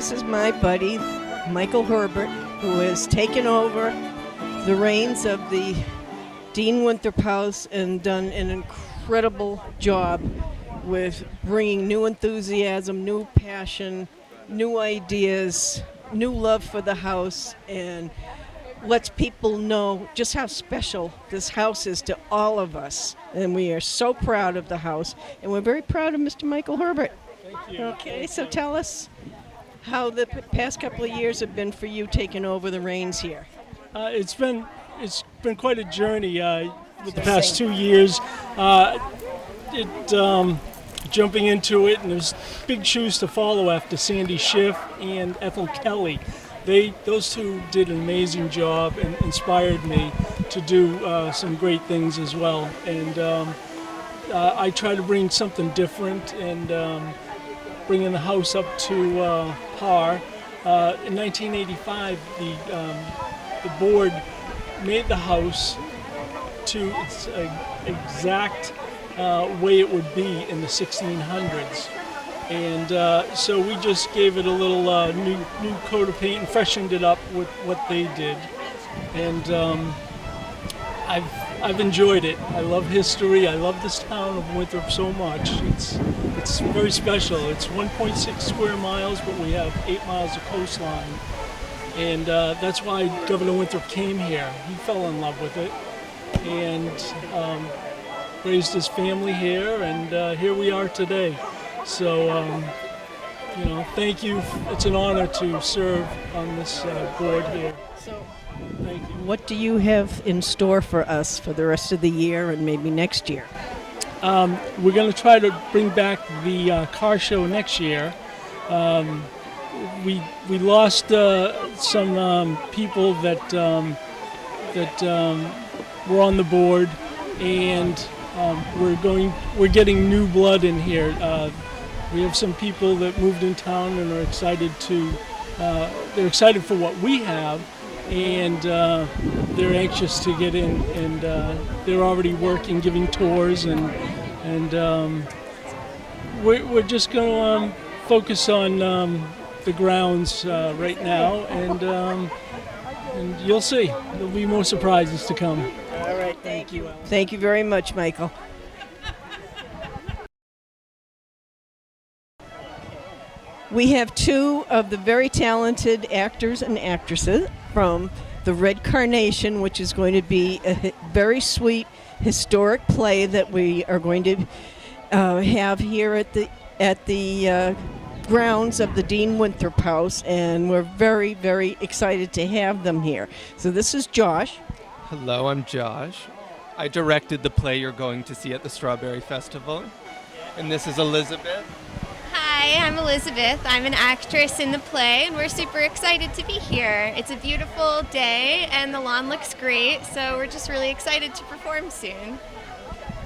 this is my buddy, Michael Herbert, who has taken over the reins of the Deane Winthrop House and done an incredible job with bringing new enthusiasm, new passion, new ideas, new love for the house, and lets people know just how special this house is to all of us. And we are so proud of the house, and we're very proud of Mr. Michael Herbert. Thank you. Okay, so tell us how the past couple of years have been for you taking over the reins here. It's been quite a journey with the past 2 years. Jumping into it, and there's big shoes to follow after Sandy Schiff and Ethel Kelly. Those two did an amazing job and inspired me to do some great things as well. And I try to bring something different and bringing the house up to par. In 1985, the board made the house to its exact way it would be in the 1600s. And so we just gave it a little new coat of paint and freshened it up with what they did. And I've enjoyed it. I love history. I love this town of Winthrop so much. It's very special. It's 1.6 square miles, but we have 8 miles of coastline. And that's why Governor Winthrop came here. He fell in love with it and raised his family here, and here we are today. So, thank you. It's an honor to serve on this board here. So, Thank you. what do you have in store for us for the rest of the year and maybe next year? We're going to try to bring back the car show next year. We lost some people that were on the board, and we're getting new blood in here. We have some people that moved in town and are excited they're excited for what we have, and they're anxious to get in, and they're already working, giving tours, and we're just going to focus on the grounds right now, and you'll see. There'll be more surprises to come. All right, thank you. Thank you very much, Michael. We have two of the very talented actors and actresses from the Red Carnation, which is going to be a very sweet historic play that we are going to have here at the grounds of the Deane Winthrop House, and we're very, very excited to have them here. So this is Josh. Hello, I'm Josh. I directed the play you're going to see at the Strawberry Festival. And this is Elizabeth. Hi, I'm Elizabeth. I'm an actress in the play, and we're super excited to be here. It's a beautiful day, and the lawn looks great, so we're just really excited to perform soon.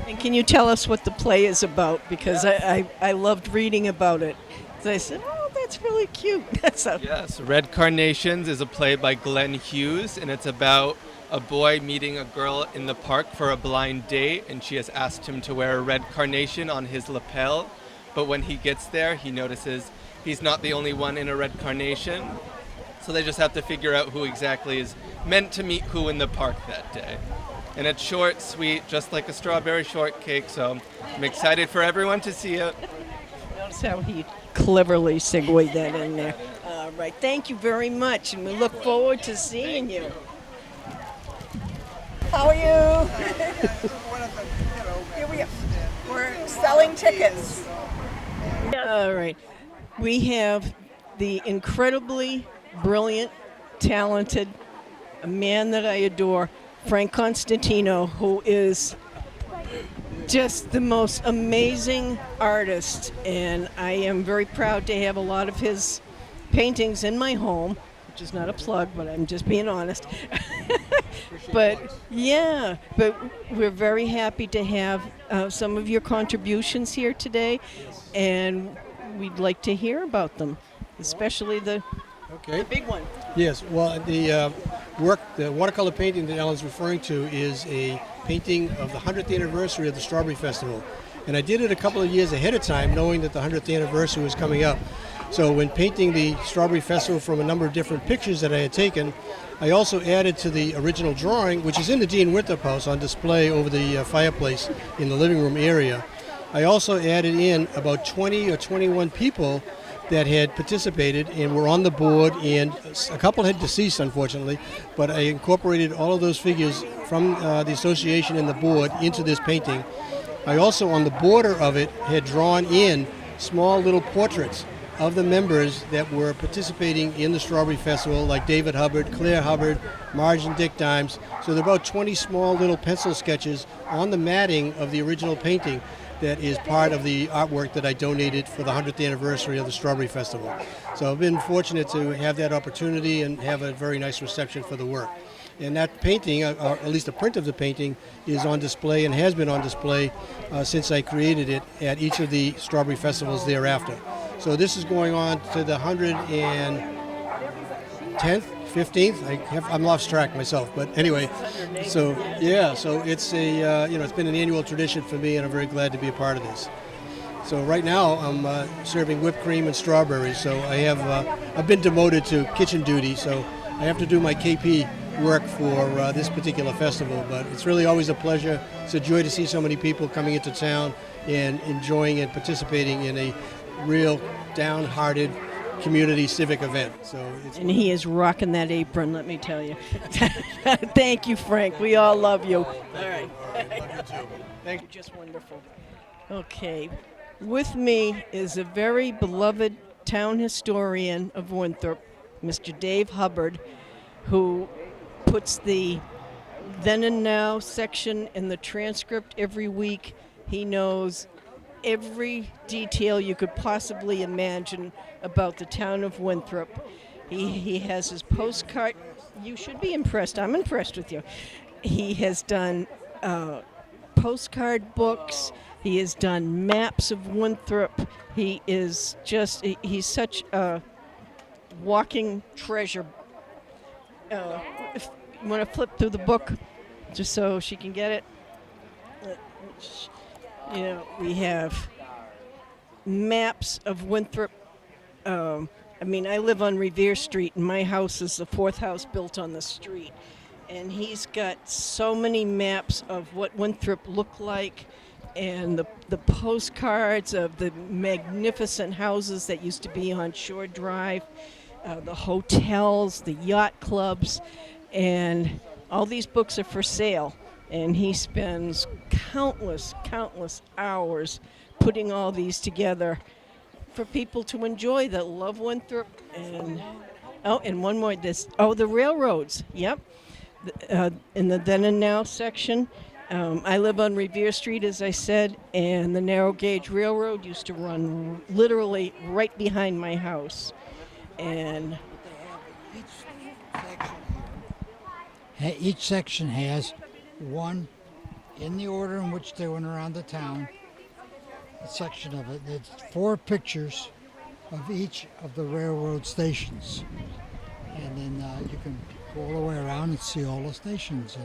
And can you tell us what the play is about? Because I loved reading about it. So I said, oh, that's really cute. Yes, Red Carnations is a play by Glenn Hughes, and it's about a boy meeting a girl in the park for a blind date, and she has asked him to wear a red carnation on his lapel. But when he gets there, he notices he's not the only one in a red carnation. So they just have to figure out who exactly is meant to meet who in the park that day. And it's short, sweet, just like a strawberry shortcake, so I'm excited for everyone to see it. Notice how he cleverly segued that in there. All right, thank you very much, and we look forward to seeing you. How are you? Here we are. We're selling tickets. All right. We have the incredibly brilliant, talented, a man that I adore, Frank Constantino, who is just the most amazing artist. And I am very proud to have a lot of his paintings in my home, which is not a plug, but I'm just being honest. But we're very happy to have some of your contributions here today, and we'd like to hear about them, especially the big one. Yes, well, the watercolor painting that Alan's referring to is a painting of the 100th anniversary of the Strawberry Festival. And I did it a couple of years ahead of time, knowing that the 100th anniversary was coming up. So when painting the Strawberry Festival from a number of different pictures that I had taken, I also added to the original drawing, which is in the Deane Winthrop house on display over the fireplace in the living room area. I also added in about 20 or 21 people that had participated and were on the board, and a couple had deceased, unfortunately, but I incorporated all of those figures from the association and the board into this painting. I also, on the border of it, had drawn in small little portraits of the members that were participating in the Strawberry Festival, like David Hubbard, Claire Hubbard, Marge and Dick Dimes. So there are about 20 small little pencil sketches on the matting of the original painting that is part of the artwork that I donated for the 100th anniversary of the Strawberry Festival. So I've been fortunate to have that opportunity and have a very nice reception for the work. And that painting, or at least a print of the painting, is on display and has been on display since I created it at each of the Strawberry Festivals thereafter. So this is going on to the 110th, 15th. I'm lost track myself, but anyway. So yeah, so it's a it's been an annual tradition for me, and I'm very glad to be a part of this. So right now I'm serving whipped cream and strawberries. So I've been demoted to kitchen duty, so I have to do my KP work for this particular festival. But it's really always a pleasure. It's a joy to see so many people coming into town and enjoying and participating in a real downhearted community civic event. And he is rocking that apron, let me tell you. Thank you, Frank. We all love you. All right. Love you too. Thank you. Just wonderful. Okay. With me is a very beloved town historian of Winthrop, Mr. Dave Hubbard, who puts the then and now section in the transcript every week. He knows every detail you could possibly imagine about the town of Winthrop. He has his postcard. You should be impressed. I'm impressed with you. He has done postcard books. He has done maps of Winthrop. He's such a walking treasure. If you want to flip through the book just so she can get it. We have maps of Winthrop. I live on Revere Street, and my house is the fourth house built on the street. And he's got so many maps of what Winthrop looked like, and the postcards of the magnificent houses that used to be on Shore Drive, the hotels, the yacht clubs, and all these books are for sale. And he spends countless hours putting all these together for people to enjoy that love Winthrop. And one more, the railroads. Yep. In the then and now section. I live on Revere Street, as I said, and the narrow gauge railroad used to run literally right behind my house. And each section has one, in the order in which they went around the town, a section of it. It's 4 pictures of each of the railroad stations. And then you can go all the way around and see all the stations.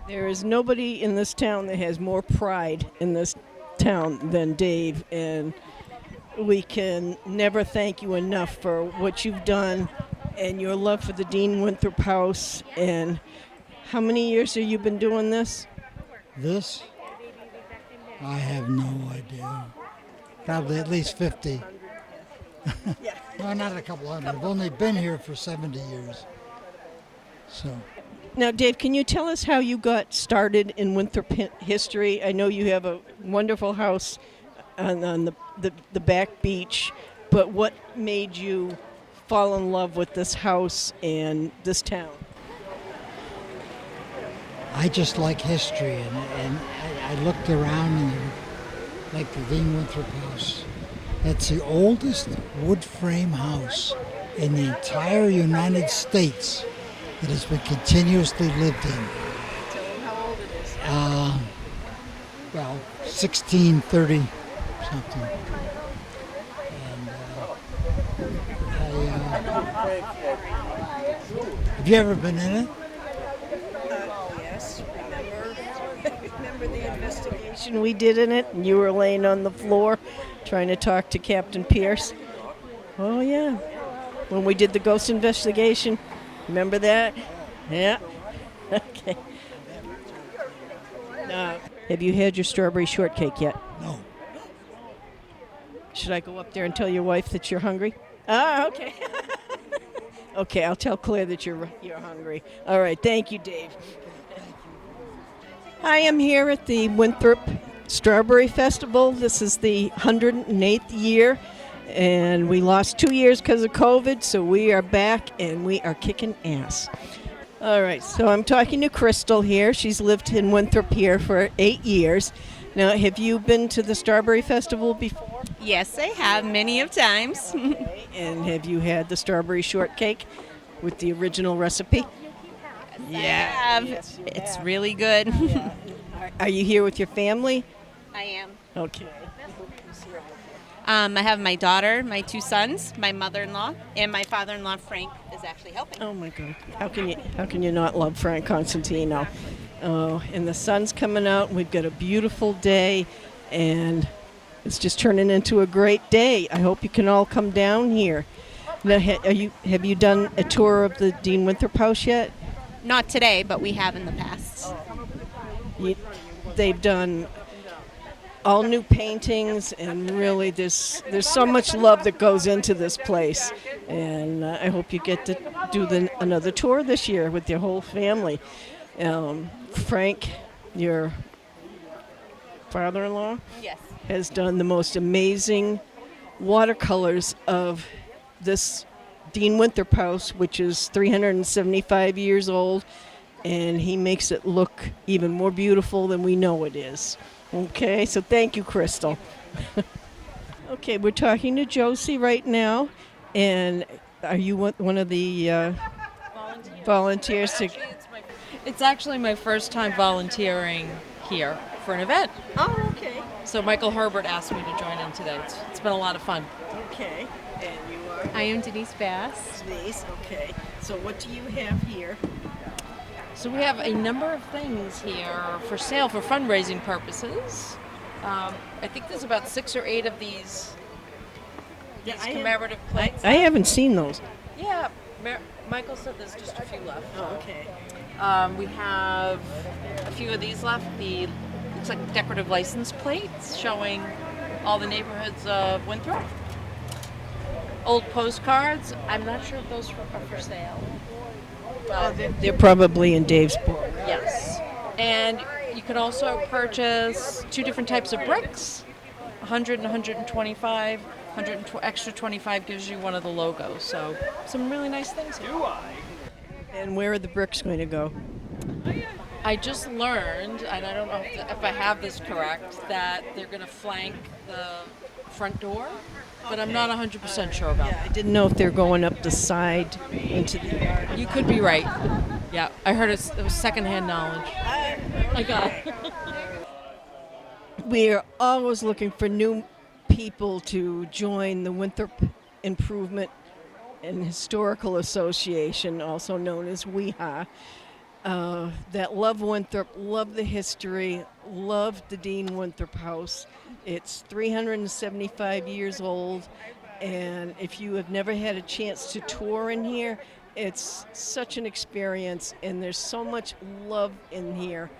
There is nobody in this town that has more pride in this town than Dave, and we can never thank you enough for what you've done and your love for the Deane Winthrop House. And how many years have you been doing this? This? I have no idea. Probably at least 50. No, not a couple hundred. I've only been here for 70 years. So. Now, Dave, can you tell us how you got started in Winthrop history? I know you have a wonderful house on the back beach, but what made you fall in love with this house and this town? I just like history, and I looked around and like the Deane Winthrop house. It's the oldest wood frame house in the entire United States that has been continuously lived in. Tell them how old it is. 1630 something. Have you ever been in it? Yes. Remember the investigation? investigation we did in it, and you were laying on the floor trying to talk to Captain Pierce. Oh, yeah. When we did the ghost investigation. Remember that? Yeah. Okay. Have you had your strawberry shortcake yet? No. Should I go up there and tell your wife that you're hungry? Ah, okay. Okay, I'll tell Claire that you're hungry. All right, thank you, Dave. I am here at the Winthrop Strawberry Festival. This is the 108th year, and we lost 2 years because of COVID, so we are back and we are kicking ass. All right, so I'm talking to Crystal here. She's lived in Winthrop here for 8 years. Now, have you been to the Strawberry Festival before? Yes, I have many of times. And have you had the strawberry shortcake with the original recipe? Yes, it's really good. Are you here with your family? I am. Okay. I have my daughter, my 2 sons, my mother-in-law, and my father-in-law Frank is actually helping. Oh my God! How can you not love Frank Constantino? Oh, and the sun's coming out. We've got a beautiful day, and it's just turning into a great day. I hope you can all come down here. Now, have you done a tour of the Deane Winthrop house yet? Not today, but we have in the past. They've done all new paintings, and really there's so much love that goes into this place. And I hope you get to do another tour this year with your whole family. Frank, your father-in-law, Yes. has done the most amazing watercolors of this Deane Winthrop house, which is 375 years old, and he makes it look even more beautiful than we know it is. Okay, so thank you, Crystal. Okay, we're talking to Josie right now, and are you one of the volunteers to... It's actually my first time volunteering here for an event. Oh, okay. So Michael Herbert asked me to join in today. It's been a lot of fun. Okay, and you are... I am Denise Bass. Denise, okay. So what do you have here? So we have a number of things here for sale for fundraising purposes. I think there's about 6 or 8 of these commemorative plates. I haven't seen those. Yeah, Michael said there's just a few left. Oh, okay. We have a few of these left. Looks like decorative license plates showing all the neighborhoods of Winthrop. Old postcards. I'm not sure if those are for sale. But They're probably in Dave's book. yes. And you can also purchase 2 different types of bricks, 100 and 125. Extra 25 gives you one of the logos. So some really nice things here. And where are the bricks going to go? I just learned, and I don't know if I have this correct, that they're going to flank the front door, but I'm not 100% sure about I didn't know if they're going up the side into the yard. that. You could be right. Yeah, I heard it was secondhand knowledge. I got it. We are always looking for new people to join the Winthrop Improvement and Historical Association, also known as WIHA, that love Winthrop, love the history, love the Deane Winthrop House. It's 375 years old, and if you have never had a chance to tour in here, it's such an experience, and there's so much love in here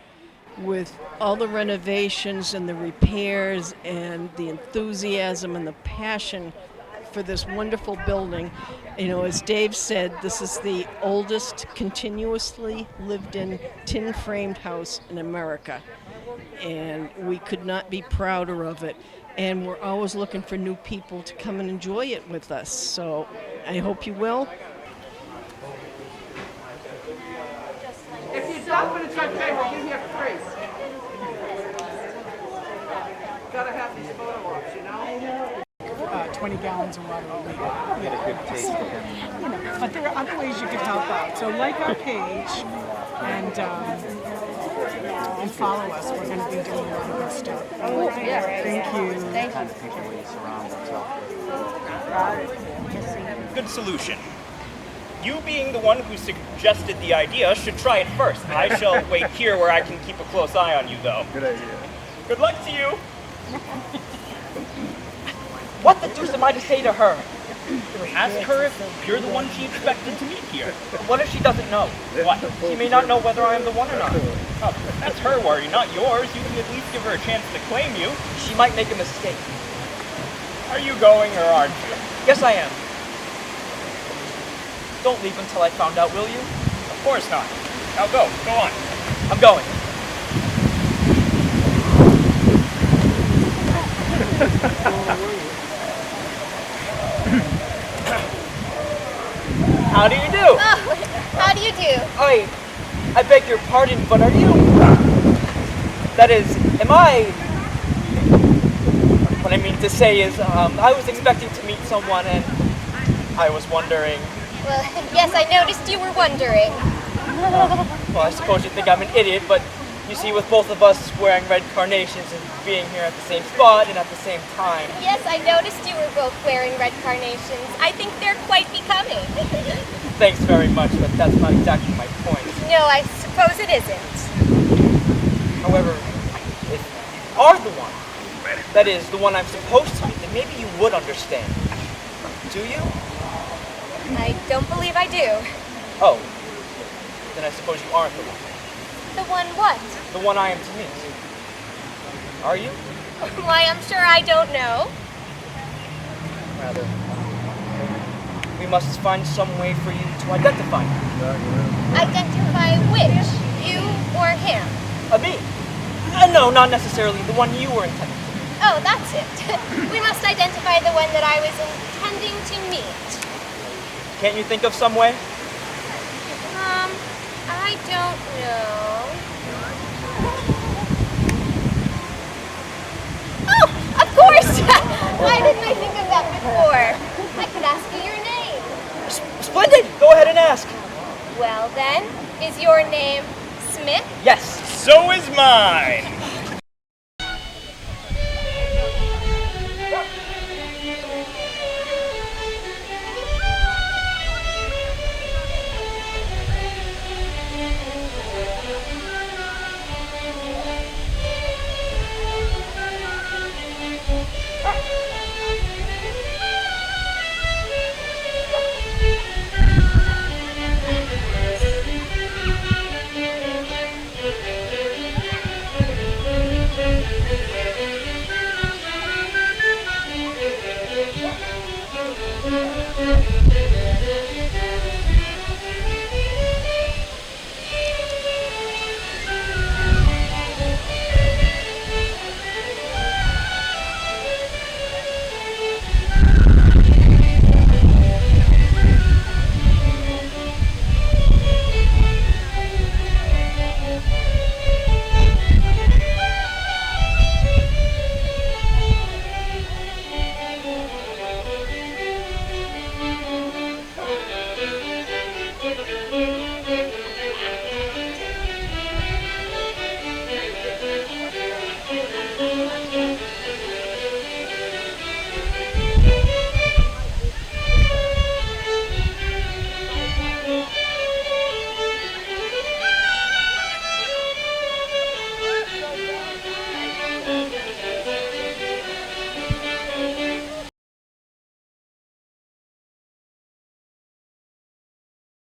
with all the renovations and the repairs and the enthusiasm and the passion for this wonderful building. You know, as Dave said, this is the oldest continuously lived in tin framed house in America, and we could not be prouder of it. And we're always looking for new people to come and enjoy it with us, so I hope you will. If you dump it, it's okay. We'll give you a free. Gotta have these photo ops, you know? 20 gallons of water a week. Yeah. But there are other ways you could help out. So like our page and follow us. We're going to be doing a lot of good stuff. Oh, yeah. Thank you. Thank you. Good solution. You being the one who suggested the idea should try it first. I shall wait here where I can keep a close eye on you, though. Good idea. Good luck to you. What the deuce am I to say to her? Ask her if you're the one she expected to meet here. What if she doesn't know? What? She may not know whether I am the one or not. Oh, that's her worry, not yours. You can at least give her a chance to claim you. She might make a mistake. Are you going or aren't you? Yes, I am. Don't leave until I found out, will you? Of course not. Now go. Go on. I'm going. How do you do? Oh, how do you do? I beg your pardon, but are you... That is, am I... What I mean to say is, I was expecting to meet someone and I was wondering... Well, yes, I noticed you were wondering. Well, I suppose you think I'm an idiot, but you see, with both of us wearing red carnations and being here at the same spot and at the same time... Yes, I noticed you were both wearing red carnations. I think they're quite becoming. Thanks very much, but that's not exactly my point. No, I suppose it isn't. However, if you are the one, that is, the one I'm supposed to meet, then maybe you would understand. Do you? I don't believe I do. Oh, then I suppose you aren't the one. The one what? The one I am to meet. Are you? Why, I'm sure I don't know. Rather, we must find some way for you to identify me. Identify which? You or him? Me? No, not necessarily. The one you were intending to meet. Oh, that's it. We must identify the one that I was intending to meet. Can't you think of some way? I don't know. Oh, of course! Why didn't I think of that before? I could ask you your name. Splendid! Go ahead and ask. Well then, is your name Smith? Yes. So is mine.